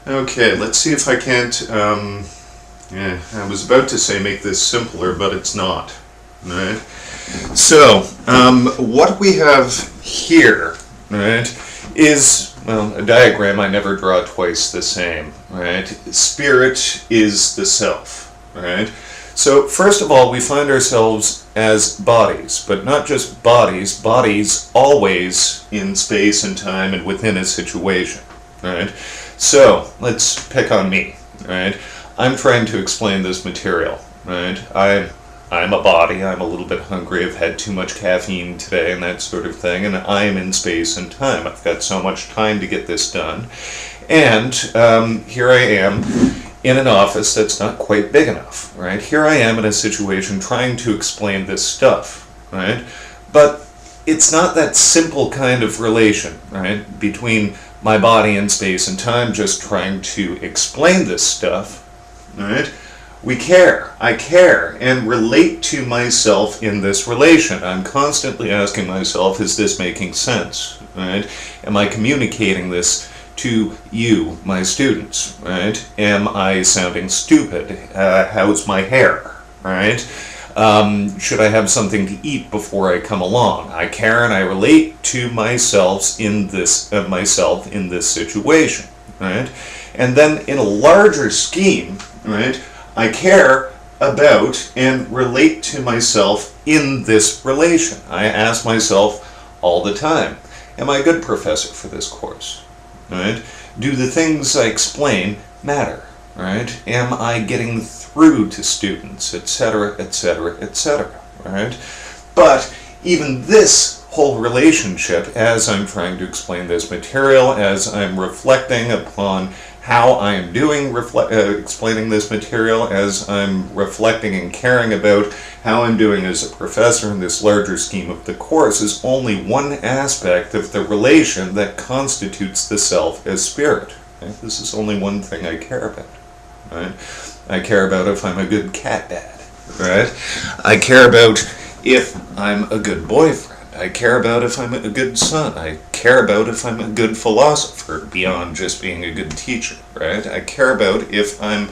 Okay, let's see if I can't, I was about to say make this simpler, but it's not. Right? So, what we have here, right, is, well, a diagram I never draw twice the same, right? Spirit is the self, right? So, first of all, we find ourselves as bodies, but not just bodies, bodies always in space and time and within a situation, right? So, let's pick on me, right? I'm trying to explain this material, right? I'm a body, I'm a little bit hungry, I've had too much caffeine today and that sort of thing, and I'm in space and time. I've got so much time to get this done. And here I am in an office that's not quite big enough, right? Here I am in a situation trying to explain this stuff, right? But it's not that simple kind of relation, right, between my body and space and time just trying to explain this stuff, right? We care. I care and relate to myself in this relation. I'm constantly asking myself, is this making sense, right? Am I communicating this to you, my students, right? Am I sounding stupid? How's my hair, right? Should I have something to eat before I come along? I care and I relate to myself in this situation, right? And then in a larger scheme, right, I care about and relate to myself in this relation. I ask myself all the time, am I a good professor for this course? Right? Do the things I explain matter? Right? Am I getting through to students, etc., etc., etc., right? But even this whole relationship, as I'm trying to explain this material, as I'm reflecting upon how I am doing explaining this material, as I'm reflecting and caring about how I'm doing as a professor in this larger scheme of the course, is only one aspect of the relation that constitutes the self as spirit. Right? This is only one thing I care about. Right? I care about if I'm a good cat dad. Right? I care about if I'm a good boyfriend. I care about if I'm a good son. I care about if I'm a good philosopher beyond just being a good teacher, right? I care about if I'm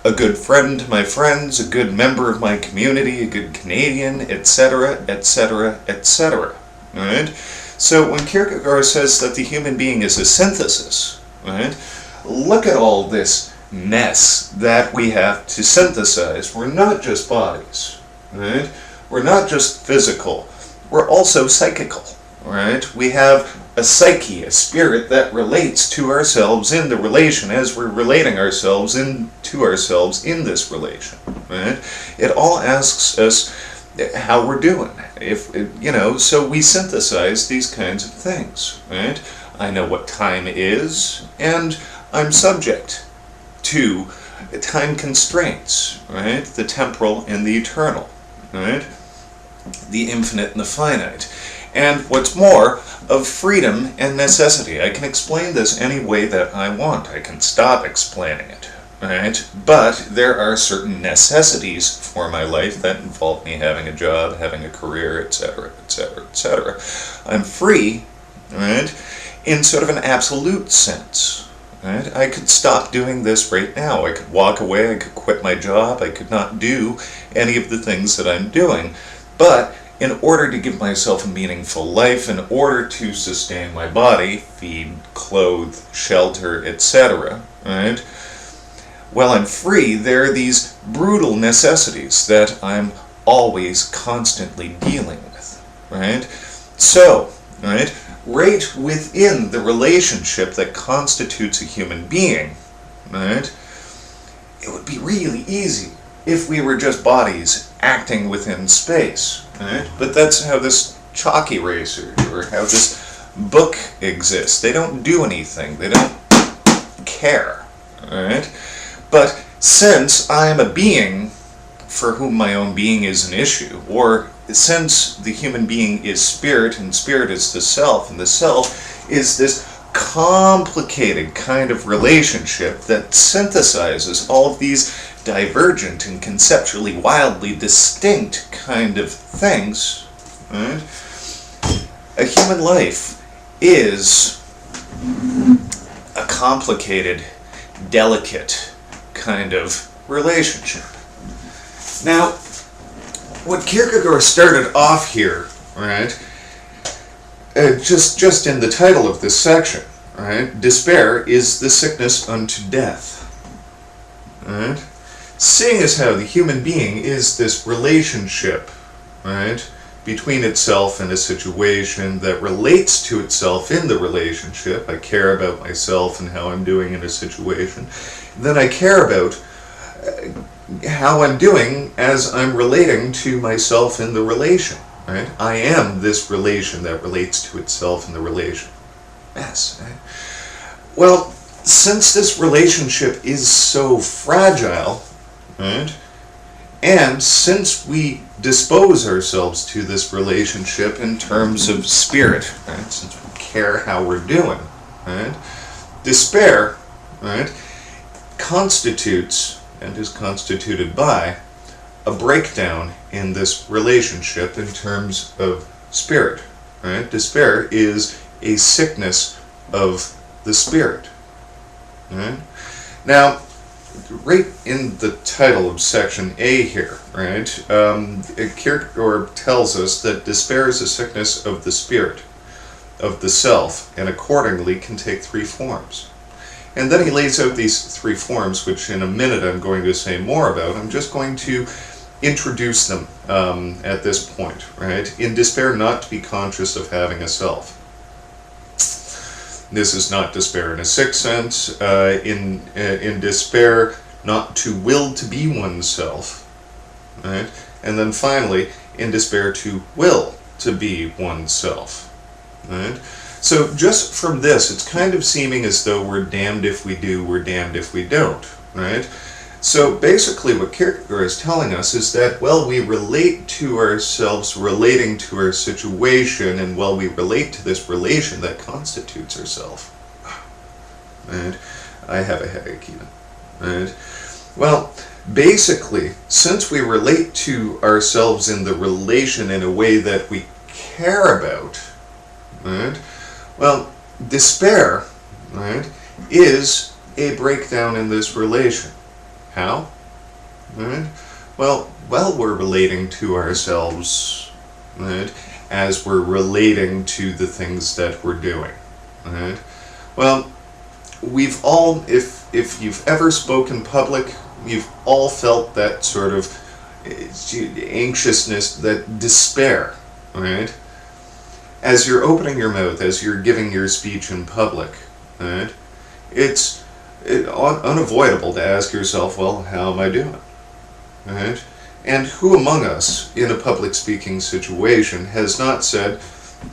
a good friend to my friends, a good member of my community, a good Canadian, etc., etc., etc., right? So when Kierkegaard says that the human being is a synthesis, right? Look at all this mess that we have to synthesize. We're not just bodies, right? We're not just physical. We're also psychical, right? We have a psyche, a spirit that relates to ourselves in the relation as we're relating ourselves to ourselves in this relation, right? It all asks us how we're doing. So we synthesize these kinds of things, right? I know what time is, and I'm subject to time constraints, right? The temporal and the eternal, right? The infinite and the finite. And what's more, of freedom and necessity. I can explain this any way that I want. I can stop explaining it, right? But there are certain necessities for my life that involve me having a job, having a career, etc., etc., etc. I'm free, right, in sort of an absolute sense. Right? I could stop doing this right now. I could walk away, I could quit my job, I could not do any of the things that I'm doing. But in order to give myself a meaningful life, in order to sustain my body, feed, clothe, shelter, etc., right? While I'm free, there are these brutal necessities that I'm always constantly dealing with, right? So, right within the relationship that constitutes a human being, right, it would be really easy if we were just bodies acting within space, right? But that's how this chalk eraser or how this book exists. They don't do anything. They don't care, right? But since I am a being for whom my own being is an issue, or since the human being is spirit and spirit is the self, and the self is this complicated kind of relationship that synthesizes all of these divergent and conceptually wildly distinct kind of things, right? A human life is a complicated delicate kind of relationship. Now, what Kierkegaard started off here, right, just in the title of this section, right, despair is the sickness unto death. Right? Seeing as how the human being is this relationship, right, between itself and a situation that relates to itself in the relationship. I care about myself and how I'm doing in a situation. Then I care about how I'm doing as I'm relating to myself in the relation. Right? I am this relation that relates to itself in the relation. Yes. Right? Well, since this relationship is so fragile, right, and since we dispose ourselves to this relationship in terms of spirit, right, since we care how we're doing, right, despair, right, constitutes and is constituted by a breakdown in this relationship in terms of spirit. Right? Despair is a sickness of the spirit. Right? Now, right in the title of section A here, right, Kierkegaard tells us that despair is a sickness of the spirit, of the self, and accordingly can take three forms. And then he lays out these three forms, which in a minute I'm going to say more about. I'm just going to introduce them at this point, right? In despair, not to be conscious of having a self. This is not despair in a sick sense. In despair, not to will to be oneself, right? And then finally, in despair, to will to be oneself, right? So just from this, it's kind of seeming as though we're damned if we do, we're damned if we don't, right? So basically what Kierkegaard is telling us is that, well, we relate to ourselves relating to our situation, and while we relate to this relation that constitutes ourself. Right? I have a headache even. Right? Well, basically, since we relate to ourselves in the relation in a way that we care about, right? Well, despair, right, is a breakdown in this relation. How? Right? Well, while we're relating to ourselves, right, as we're relating to the things that we're doing, right? Well, we've all, if you've ever spoken public, you've all felt that sort of anxiousness, that despair, right? As you're opening your mouth, as you're giving your speech in public, right? It's unavoidable to ask yourself, well, how am I doing? Right? And who among us in a public speaking situation has not said,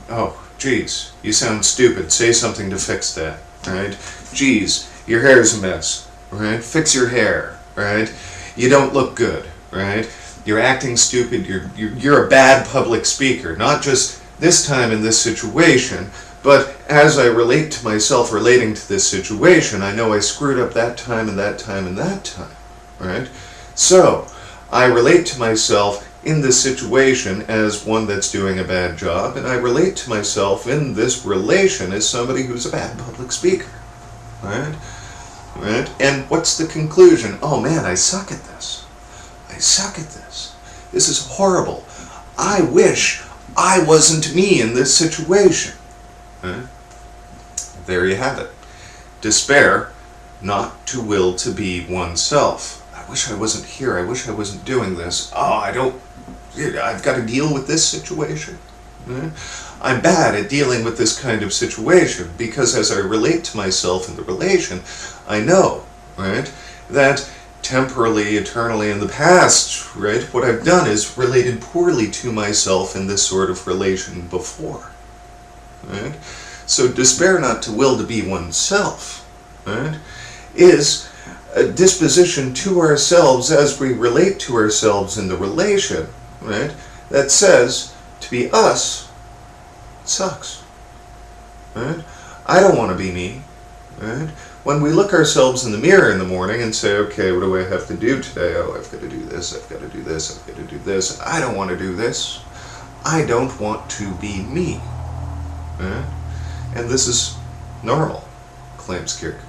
oh, geez, you sound stupid, say something to fix that, right? Geez, your hair's a mess, right? Fix your hair, right? You don't look good, right? You're acting stupid, you're a bad public speaker, not just this time in this situation, but as I relate to myself relating to this situation, I know I screwed up that time and that time and that time, right? So, I relate to myself in this situation as one that's doing a bad job, and I relate to myself in this relation as somebody who's a bad public speaker, right? Right? And what's the conclusion? Oh man, I suck at this. I suck at this. This is horrible. I wish I wasn't me in this situation. Right? There you have it. Despair, not to will to be oneself. I wish I wasn't here. I wish I wasn't doing this. Oh, I've got to deal with this situation. Right? I'm bad at dealing with this kind of situation because as I relate to myself in the relation, I know, right, that temporally, eternally, in the past, right, what I've done is related poorly to myself in this sort of relation before. Right? So despair not to will to be oneself, right, is a disposition to ourselves as we relate to ourselves in the relation, right, that says to be us sucks. Right? I don't want to be me. Right? When we look ourselves in the mirror in the morning and say, okay, what do I have to do today? Oh, I've got to do this, I've got to do this, I've got to do this. I don't want to do this. I don't want to be me. Right? And this is normal, claims Kierkegaard.